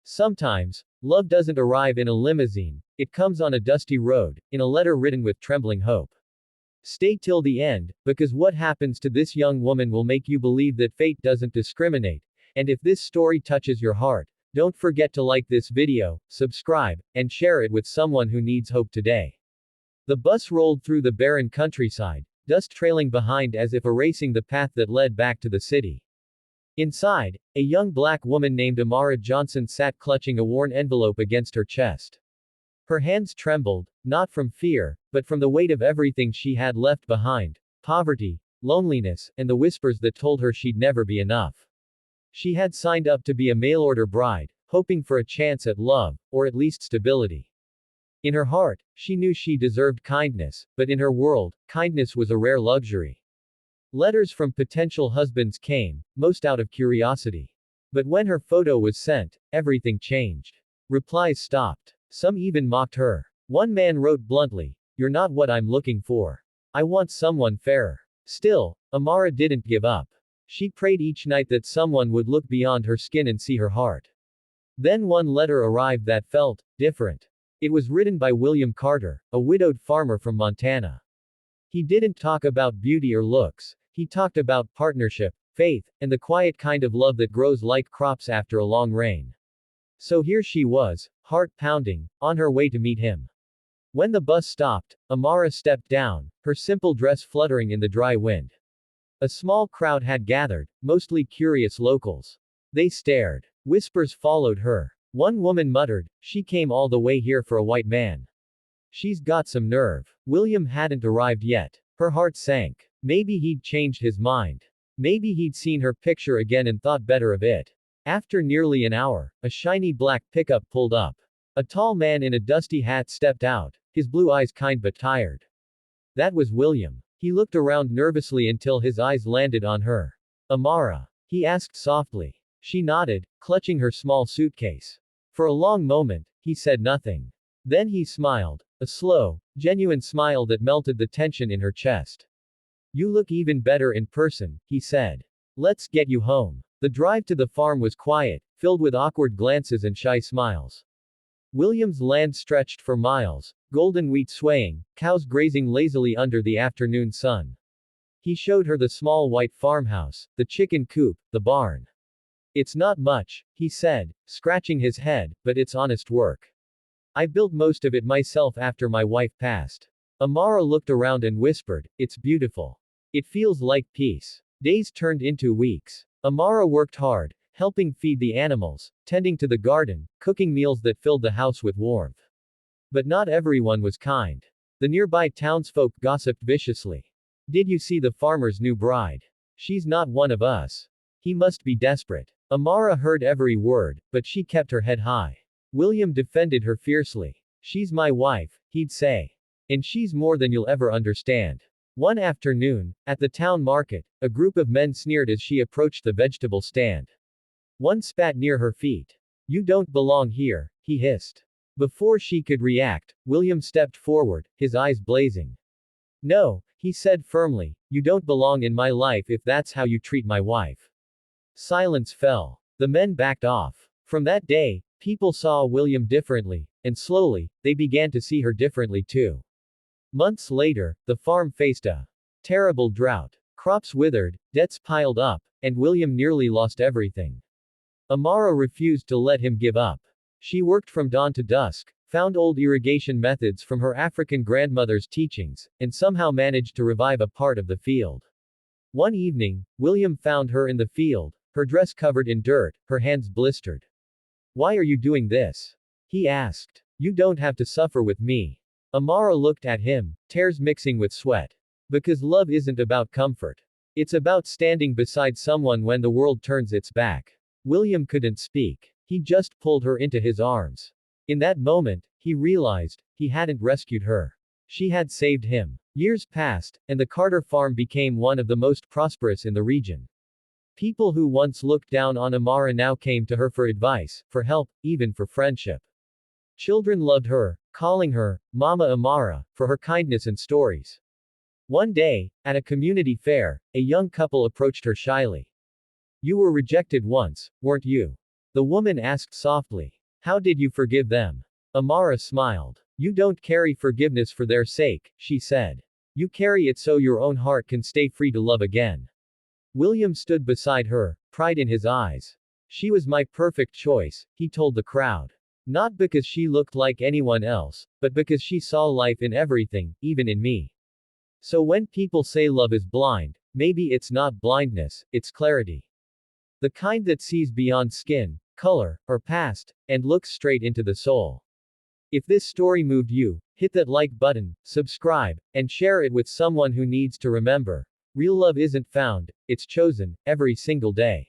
Sometimes, love doesn't arrive in a limousine, it comes on a dusty road, in a letter written with trembling hope. Stay till the end, because what happens to this young woman will make you believe that fate doesn't discriminate. And if this story touches your heart, don't forget to like this video, subscribe, and share it with someone who needs hope today. The bus rolled through the barren countryside, dust trailing behind as if erasing the path that led back to the city. Inside, a young black woman named Amara Johnson sat clutching a worn envelope against her chest. Her hands trembled, not from fear, but from the weight of everything she had left behind: poverty, loneliness, and the whispers that told her she'd never be enough. She had signed up to be a mail-order bride, hoping for a chance at love, or at least stability. In her heart, she knew she deserved kindness, but in her world, kindness was a rare luxury. Letters from potential husbands came, most out of curiosity. But when her photo was sent, everything changed. Replies stopped. Some even mocked her. One man wrote bluntly, "You're not what I'm looking for. I want someone fairer." Still, Amara didn't give up. She prayed each night that someone would look beyond her skin and see her heart. Then one letter arrived that felt different. It was written by William Carter, a widowed farmer from Montana. He didn't talk about beauty or looks. He talked about partnership, faith, and the quiet kind of love that grows like crops after a long rain. So here she was, heart pounding, on her way to meet him. When the bus stopped, Amara stepped down, her simple dress fluttering in the dry wind. A small crowd had gathered, mostly curious locals. They stared. Whispers followed her. One woman muttered, "She came all the way here for a white man. She's got some nerve." William hadn't arrived yet. Her heart sank. Maybe he'd changed his mind. Maybe he'd seen her picture again and thought better of it. After nearly an hour, a shiny black pickup pulled up. A tall man in a dusty hat stepped out, his blue eyes kind but tired. That was William. He looked around nervously until his eyes landed on her. "Amara?" he asked softly. She nodded, clutching her small suitcase. For a long moment, he said nothing. Then he smiled. A slow, genuine smile that melted the tension in her chest. "You look even better in person," he said. "Let's get you home." The drive to the farm was quiet, filled with awkward glances and shy smiles. William's land stretched for miles, golden wheat swaying, cows grazing lazily under the afternoon sun. He showed her the small white farmhouse, the chicken coop, the barn. "It's not much," he said, scratching his head, "but it's honest work. I built most of it myself after my wife passed." Amara looked around and whispered, "It's beautiful. It feels like peace." Days turned into weeks. Amara worked hard, helping feed the animals, tending to the garden, cooking meals that filled the house with warmth. But not everyone was kind. The nearby townsfolk gossiped viciously. "Did you see the farmer's new bride? She's not one of us. He must be desperate." Amara heard every word, but she kept her head high. William defended her fiercely. "She's my wife," he'd say. "And she's more than you'll ever understand." One afternoon, at the town market, a group of men sneered as she approached the vegetable stand. One spat near her feet. "You don't belong here," he hissed. Before she could react, William stepped forward, his eyes blazing. "No," he said firmly, "you don't belong in my life if that's how you treat my wife." Silence fell. The men backed off. From that day, people saw William differently, and slowly, they began to see her differently too. Months later, the farm faced a terrible drought. Crops withered, debts piled up, and William nearly lost everything. Amara refused to let him give up. She worked from dawn to dusk, found old irrigation methods from her African grandmother's teachings, and somehow managed to revive a part of the field. One evening, William found her in the field, her dress covered in dirt, her hands blistered. "Why are you doing this?" he asked. "You don't have to suffer with me." Amara looked at him, tears mixing with sweat. "Because love isn't about comfort. It's about standing beside someone when the world turns its back." William couldn't speak. He just pulled her into his arms. In that moment, he realized, he hadn't rescued her. She had saved him. Years passed, and the Carter farm became one of the most prosperous in the region. People who once looked down on Amara now came to her for advice, for help, even for friendship. Children loved her, calling her Mama Amara, for her kindness and stories. One day, at a community fair, a young couple approached her shyly. "You were rejected once, weren't you?" The woman asked softly. How did you forgive them? Amara smiled. You don't carry forgiveness for their sake, she said. You carry it so your own heart can stay free to love again. William stood beside her, pride in his eyes. She was my perfect choice, he told the crowd. Not because she looked like anyone else, but because she saw life in everything, even in me. So when people say love is blind, maybe it's not blindness, it's clarity. The kind that sees beyond skin, color, or past, and looks straight into the soul. If this story moved you, hit that like button, subscribe, and share it with someone who needs to remember. Real love isn't found, it's chosen, every single day.